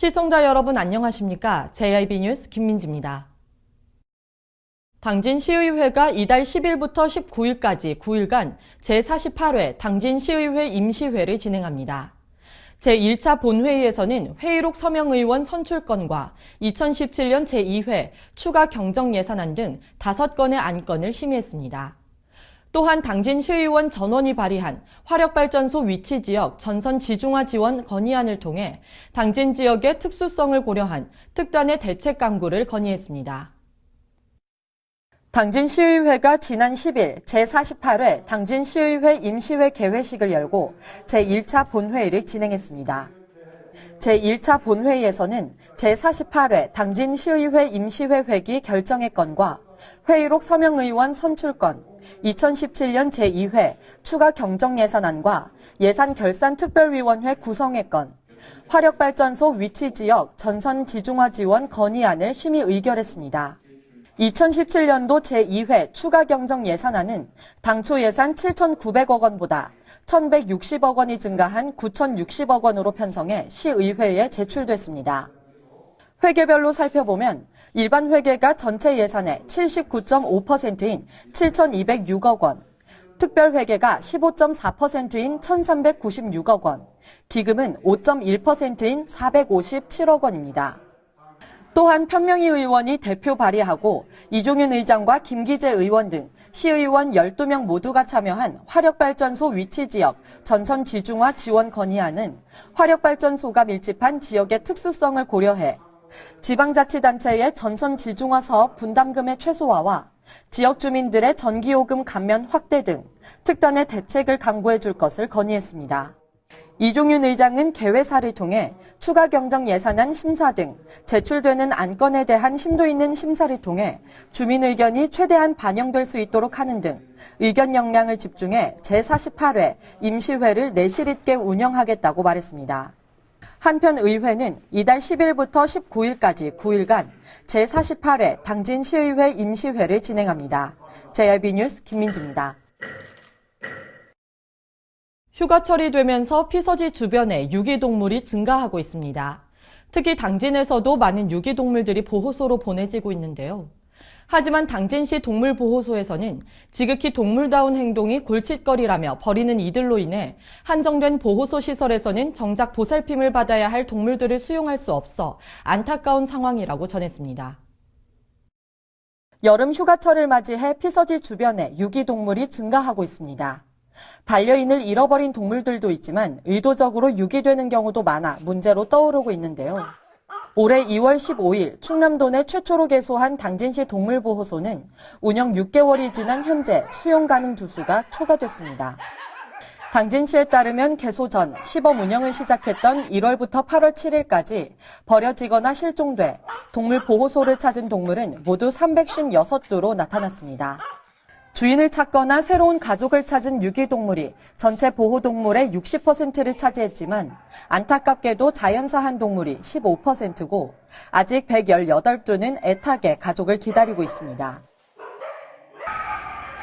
시청자 여러분 안녕하십니까? JIB 뉴스 김민지입니다. 당진시의회가 이달 10일부터 19일까지 9일간 제48회 당진시의회 임시회를 진행합니다. 제1차 본회의에서는 회의록 서명의원 선출건과 2017년 제2회 추가 경정예산안 등 5건의 안건을 심의했습니다. 또한 당진시의원 전원이 발의한 화력발전소 위치지역 전선 지중화 지원 건의안을 통해 당진 지역의 특수성을 고려한 특단의 대책 강구를 건의했습니다. 당진시의회가 지난 10일 제48회 당진시의회 임시회 개회식을 열고 제1차 본회의를 진행했습니다. 제1차 본회의에서는 제48회 당진시의회 임시회 회기 결정의 건과 회의록 서명의원 선출건, 2017년 제2회 추가 경정예산안과 예산결산특별위원회 구성의 건, 화력발전소 위치지역 전선 지중화 지원 건의안을 심의 의결했습니다. 2017년도 제2회 추가 경정 예산안은 당초 예산 7,900억 원보다 1,160억 원이 증가한 9,060억 원으로 편성해 시의회에 제출됐습니다. 회계별로 살펴보면 일반 회계가 전체 예산의 79.5%인 7,206억 원, 특별 회계가 15.4%인 1,396억 원, 기금은 5.1%인 457억 원입니다. 또한 편명희 의원이 대표 발의하고 이종윤 의장과 김기재 의원 등 시의원 12명 모두가 참여한 화력발전소 위치지역 전선 지중화 지원 건의안은 화력발전소가 밀집한 지역의 특수성을 고려해 지방자치단체의 전선 지중화 사업 분담금의 최소화와 지역 주민들의 전기요금 감면 확대 등 특단의 대책을 강구해 줄 것을 건의했습니다. 이종윤 의장은 개회사를 통해 추가 경정 예산안 심사 등 제출되는 안건에 대한 심도 있는 심사를 통해 주민 의견이 최대한 반영될 수 있도록 하는 등 의견 역량을 집중해 제48회 임시회를 내실 있게 운영하겠다고 말했습니다. 한편 의회는 이달 10일부터 19일까지 9일간 제48회 당진시의회 임시회를 진행합니다. JIB 뉴스 김민지입니다. 휴가철이 되면서 피서지 주변에 유기동물이 증가하고 있습니다. 특히 당진에서도 많은 유기동물들이 보호소로 보내지고 있는데요. 하지만 당진시 동물보호소에서는 지극히 동물다운 행동이 골칫거리라며 버리는 이들로 인해 한정된 보호소 시설에서는 정작 보살핌을 받아야 할 동물들을 수용할 수 없어 안타까운 상황이라고 전했습니다. 여름 휴가철을 맞이해 피서지 주변에 유기동물이 증가하고 있습니다. 반려인을 잃어버린 동물들도 있지만 의도적으로 유기되는 경우도 많아 문제로 떠오르고 있는데요. 올해 2월 15일 충남도 내 최초로 개소한 당진시 동물보호소는 운영 6개월이 지난 현재 수용 가능 두수가 초과됐습니다. 당진시에 따르면 개소 전 시범 운영을 시작했던 1월부터 8월 7일까지 버려지거나 실종돼 동물보호소를 찾은 동물은 모두 356두로 나타났습니다. 주인을 찾거나 새로운 가족을 찾은 유기동물이 전체 보호동물의 60%를 차지했지만 안타깝게도 자연사한 동물이 15%고 아직 118두는 애타게 가족을 기다리고 있습니다.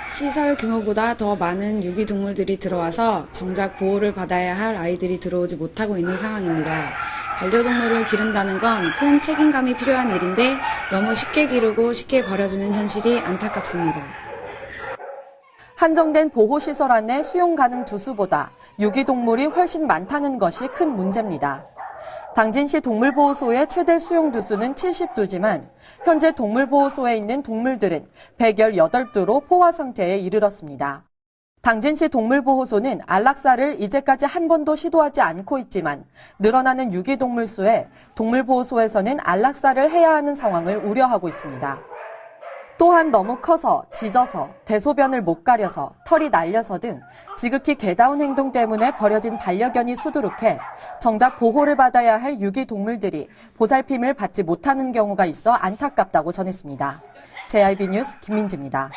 시설 규모보다 더 많은 유기동물들이 들어와서 정작 보호를 받아야 할 아이들이 들어오지 못하고 있는 상황입니다. 반려동물을 기른다는 건 큰 책임감이 필요한 일인데 너무 쉽게 기르고 쉽게 버려지는 현실이 안타깝습니다. 한정된 보호시설 안에 수용 가능 두수보다 유기동물이 훨씬 많다는 것이 큰 문제입니다. 당진시 동물보호소의 최대 수용 두수는 70두지만 현재 동물보호소에 있는 동물들은 118두로 포화 상태에 이르렀습니다. 당진시 동물보호소는 안락사를 이제까지 한 번도 시도하지 않고 있지만 늘어나는 유기동물 수에 동물보호소에서는 안락사를 해야 하는 상황을 우려하고 있습니다. 또한 너무 커서, 짖어서, 대소변을 못 가려서, 털이 날려서 등 지극히 괴다운 행동 때문에 버려진 반려견이 수두룩해 정작 보호를 받아야 할 유기동물들이 보살핌을 받지 못하는 경우가 있어 안타깝다고 전했습니다. JIB 뉴스 김민지입니다.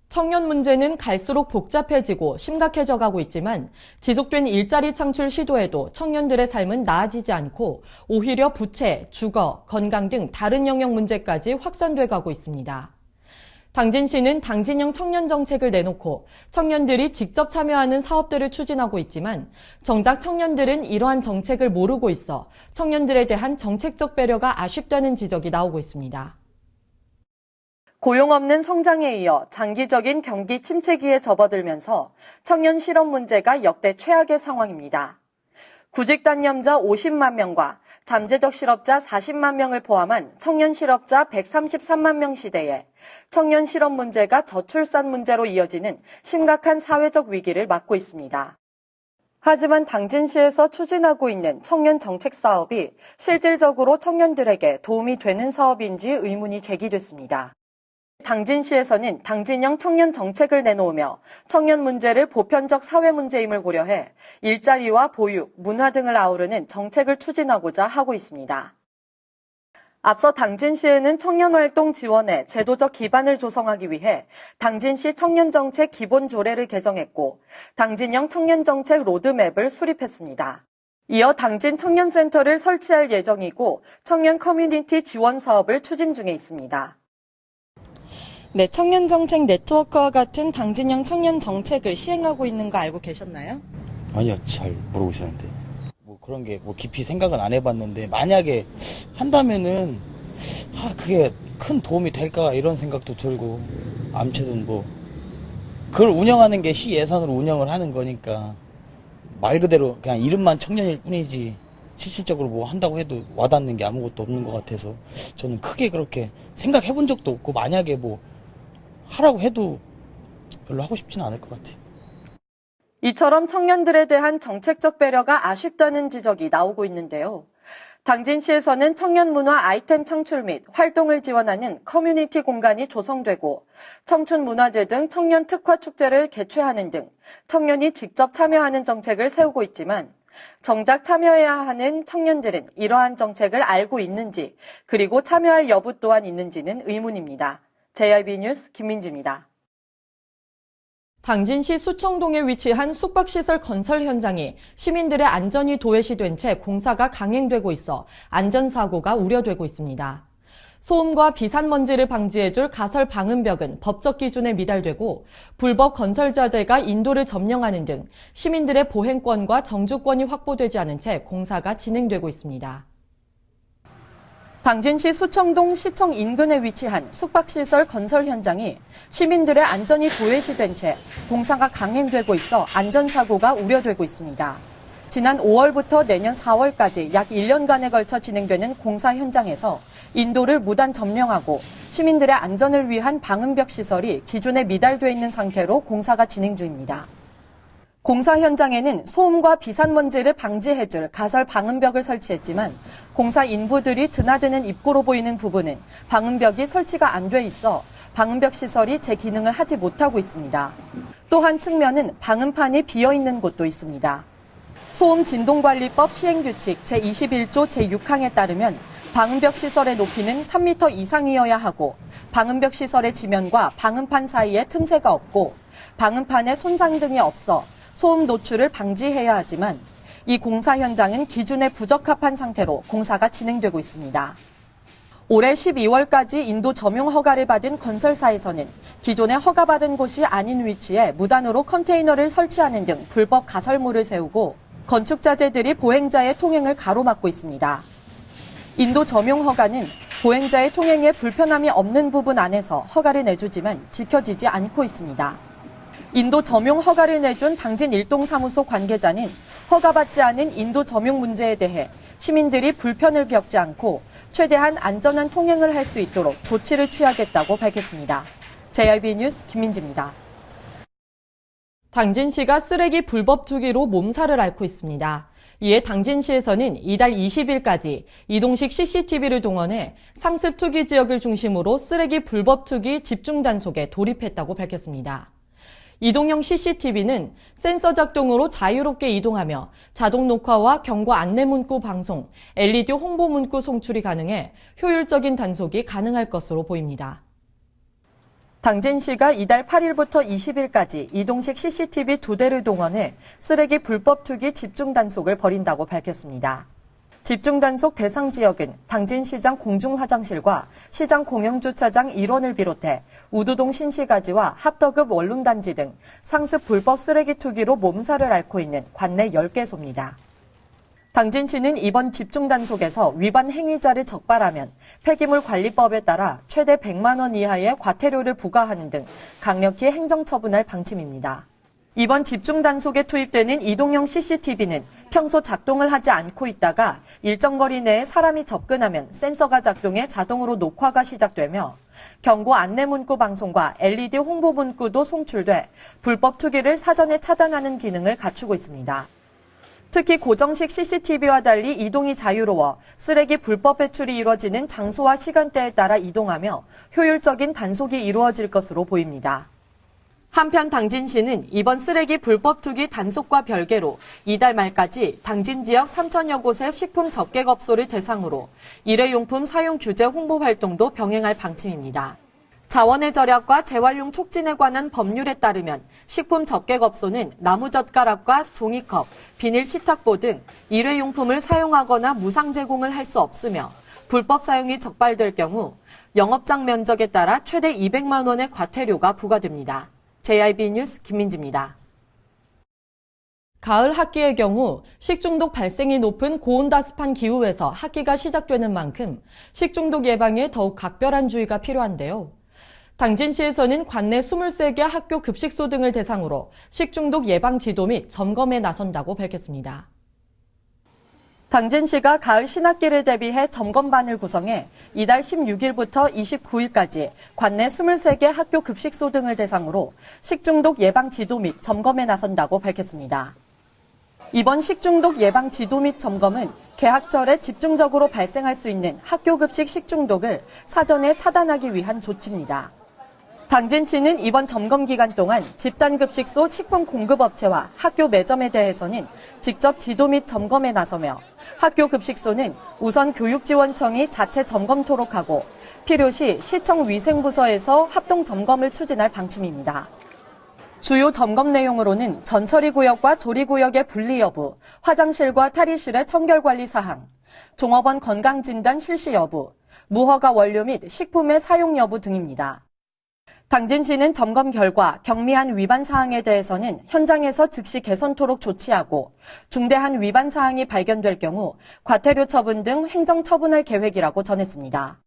청년 문제는 갈수록 복잡해지고 심각해져 가고 있지만 지속된 일자리 창출 시도에도 청년들의 삶은 나아지지 않고 오히려 부채, 주거, 건강 등 다른 영역 문제까지 확산돼 가고 있습니다. 당진시는 당진형 청년 정책을 내놓고 청년들이 직접 참여하는 사업들을 추진하고 있지만 정작 청년들은 이러한 정책을 모르고 있어 청년들에 대한 정책적 배려가 아쉽다는 지적이 나오고 있습니다. 고용 없는 성장에 이어 장기적인 경기 침체기에 접어들면서 청년 실업 문제가 역대 최악의 상황입니다. 구직 단념자 50만 명과 잠재적 실업자 40만 명을 포함한 청년 실업자 133만 명 시대에 청년 실업 문제가 저출산 문제로 이어지는 심각한 사회적 위기를 맞고 있습니다. 하지만 당진시에서 추진하고 있는 청년 정책 사업이 실질적으로 청년들에게 도움이 되는 사업인지 의문이 제기됐습니다. 당진시에서는 당진형 청년 정책을 내놓으며 청년 문제를 보편적 사회 문제임을 고려해 일자리와 보육, 문화 등을 아우르는 정책을 추진하고자 하고 있습니다. 앞서 당진시에는 청년활동 지원에 제도적 기반을 조성하기 위해 당진시 청년정책 기본조례를 개정했고 당진형 청년정책 로드맵을 수립했습니다. 이어 당진 청년센터를 설치할 예정이고 청년 커뮤니티 지원 사업을 추진 중에 있습니다. 네, 청년정책 네트워크와 같은 당진형 청년정책을 시행하고 있는 거 알고 계셨나요? 아니요, 잘 모르고 있었는데. 뭐 그런 게 뭐 깊이 생각은 안 해봤는데, 만약에 한다면은, 그게 큰 도움이 될까 이런 생각도 들고, 아무튼 뭐, 그걸 운영하는 게 시 예산으로 운영을 하는 거니까, 말 그대로 그냥 이름만 청년일 뿐이지, 실질적으로 뭐 한다고 해도 와닿는 게 아무것도 없는 것 같아서, 저는 크게 그렇게 생각해 본 적도 없고, 만약에 뭐, 하라고 해도 별로 하고 싶지는 않을 것 같아요. 이처럼 청년들에 대한 정책적 배려가 아쉽다는 지적이 나오고 있는데요. 당진시에서는 청년 문화 아이템 창출 및 활동을 지원하는 커뮤니티 공간이 조성되고 청춘 문화제 등 청년 특화 축제를 개최하는 등 청년이 직접 참여하는 정책을 세우고 있지만 정작 참여해야 하는 청년들은 이러한 정책을 알고 있는지 그리고 참여할 여부 또한 있는지는 의문입니다. JIB 뉴스 김민지입니다. 당진시 수청동에 위치한 숙박시설 건설 현장이 시민들의 안전이 도외시된 채 공사가 강행되고 있어 안전사고가 우려되고 있습니다. 소음과 비산먼지를 방지해줄 가설 방음벽은 법적 기준에 미달되고 불법 건설 자재가 인도를 점령하는 등 시민들의 보행권과 정주권이 확보되지 않은 채 공사가 진행되고 있습니다. 당진시 수청동 시청 인근에 위치한 숙박시설 건설 현장이 시민들의 안전이 도외시된 채 공사가 강행되고 있어 안전사고가 우려되고 있습니다. 지난 5월부터 내년 4월까지 약 1년간에 걸쳐 진행되는 공사 현장에서 인도를 무단 점령하고 시민들의 안전을 위한 방음벽 시설이 기준에 미달돼 있는 상태로 공사가 진행 중입니다. 공사 현장에는 소음과 비산먼지를 방지해줄 가설 방음벽을 설치했지만 공사 인부들이 드나드는 입구로 보이는 부분은 방음벽이 설치가 안 돼 있어 방음벽 시설이 제 기능을 하지 못하고 있습니다. 또 한 측면은 방음판이 비어있는 곳도 있습니다. 소음진동관리법 시행규칙 제21조 제6항에 따르면 방음벽 시설의 높이는 3m 이상이어야 하고 방음벽 시설의 지면과 방음판 사이에 틈새가 없고 방음판에 손상 등이 없어 소음 노출을 방지해야 하지만 이 공사 현장은 기준에 부적합한 상태로 공사가 진행되고 있습니다. 올해 12월까지 인도 점용 허가를 받은 건설사에서는 기존에 허가받은 곳이 아닌 위치에 무단으로 컨테이너를 설치하는 등 불법 가설물을 세우고 건축자재들이 보행자의 통행을 가로막고 있습니다. 인도 점용 허가는 보행자의 통행에 불편함이 없는 부분 안에서 허가를 내주지만 지켜지지 않고 있습니다. 인도 점용 허가를 내준 당진 일동사무소 관계자는 허가받지 않은 인도 점용 문제에 대해 시민들이 불편을 겪지 않고 최대한 안전한 통행을 할 수 있도록 조치를 취하겠다고 밝혔습니다. JIB 뉴스 김민지입니다. 당진시가 쓰레기 불법 투기로 몸살을 앓고 있습니다. 이에 당진시에서는 이달 20일까지 이동식 CCTV를 동원해 상습 투기 지역을 중심으로 쓰레기 불법 투기 집중 단속에 돌입했다고 밝혔습니다. 이동형 CCTV는 센서 작동으로 자유롭게 이동하며 자동 녹화와 경고 안내 문구 방송, LED 홍보 문구 송출이 가능해 효율적인 단속이 가능할 것으로 보입니다. 당진시가 이달 8일부터 20일까지 이동식 CCTV 2대를 동원해 쓰레기 불법 투기 집중 단속을 벌인다고 밝혔습니다. 집중 단속 대상 지역은 당진시장 공중화장실과 시장 공영주차장 일원을 비롯해 우두동 신시가지와 합덕읍 원룸단지 등 상습 불법 쓰레기 투기로 몸살을 앓고 있는 관내 10개소입니다. 당진시는 이번 집중 단속에서 위반 행위자를 적발하면 폐기물관리법에 따라 최대 100만 원 이하의 과태료를 부과하는 등 강력히 행정처분할 방침입니다. 이번 집중 단속에 투입되는 이동형 CCTV는 평소 작동을 하지 않고 있다가 일정 거리 내에 사람이 접근하면 센서가 작동해 자동으로 녹화가 시작되며 경고 안내 문구 방송과 LED 홍보 문구도 송출돼 불법 투기를 사전에 차단하는 기능을 갖추고 있습니다. 특히 고정식 CCTV와 달리 이동이 자유로워 쓰레기 불법 배출이 이루어지는 장소와 시간대에 따라 이동하며 효율적인 단속이 이루어질 것으로 보입니다. 한편 당진시는 이번 쓰레기 불법 투기 단속과 별개로 이달 말까지 당진 지역 3천여 곳의 식품 접객업소를 대상으로 일회용품 사용 규제 홍보 활동도 병행할 방침입니다. 자원의 절약과 재활용 촉진에 관한 법률에 따르면 식품 접객업소는 나무젓가락과 종이컵, 비닐 식탁보 등 일회용품을 사용하거나 무상 제공을 할 수 없으며 불법 사용이 적발될 경우 영업장 면적에 따라 최대 200만 원의 과태료가 부과됩니다. JIB 뉴스 김민지입니다. 가을 학기의 경우 식중독 발생이 높은 고온다습한 기후에서 학기가 시작되는 만큼 식중독 예방에 더욱 각별한 주의가 필요한데요. 당진시에서는 관내 23개 학교 급식소 등을 대상으로 식중독 예방 지도 및 점검에 나선다고 밝혔습니다. 당진시가 가을 신학기를 대비해 점검반을 구성해 이달 16일부터 29일까지 관내 23개 학교 급식소 등을 대상으로 식중독 예방 지도 및 점검에 나선다고 밝혔습니다. 이번 식중독 예방 지도 및 점검은 개학절에 집중적으로 발생할 수 있는 학교 급식 식중독을 사전에 차단하기 위한 조치입니다. 당진시는 이번 점검 기간 동안 집단급식소 식품 공급업체와 학교 매점에 대해서는 직접 지도 및 점검에 나서며 학교 급식소는 우선 교육지원청이 자체 점검토록 하고 필요시 시청 위생부서에서 합동 점검을 추진할 방침입니다. 주요 점검 내용으로는 전처리 구역과 조리 구역의 분리 여부, 화장실과 탈의실의 청결 관리 사항, 종업원 건강 진단 실시 여부, 무허가 원료 및 식품의 사용 여부 등입니다. 당진시는 점검 결과 경미한 위반 사항에 대해서는 현장에서 즉시 개선토록 조치하고 중대한 위반 사항이 발견될 경우 과태료 처분 등 행정 처분할 계획이라고 전했습니다.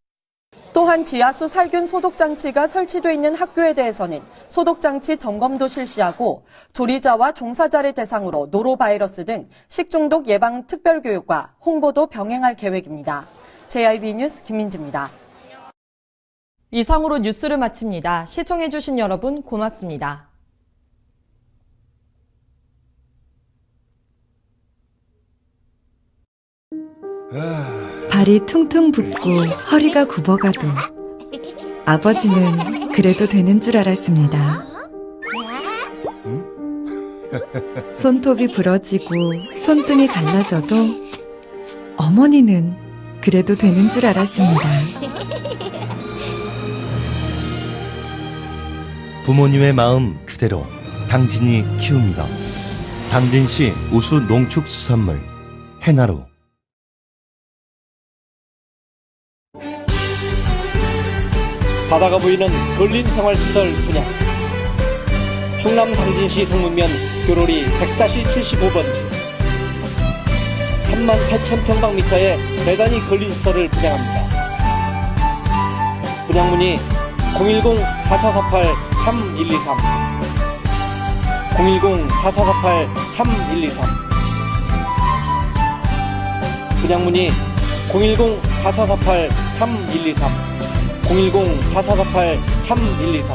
또한 지하수 살균 소독 장치가 설치돼 있는 학교에 대해서는 소독 장치 점검도 실시하고 조리자와 종사자를 대상으로 노로바이러스 등 식중독 예방 특별 교육과 홍보도 병행할 계획입니다. JIB 뉴스 김민지입니다. 이상으로 뉴스를 마칩니다. 시청해주신 여러분 고맙습니다. 발이 퉁퉁 붓고 허리가 굽어가도 아버지는 그래도 되는 줄 알았습니다. 손톱이 부러지고 손등이 갈라져도 어머니는 그래도 되는 줄 알았습니다. 부모님의 마음 그대로 당진이 키웁니다. 당진시 우수 농축수산물 해나루. 바다가 보이는 근린 생활시설 분양. 충남 당진시 성문면 교로리 100-75번지 38,000평방미터의 대단위 근린시설을 분양합니다. 분양문의 010-4448-3123 010-4448-3123 분양문의 010-4448-3123 010-4448-3123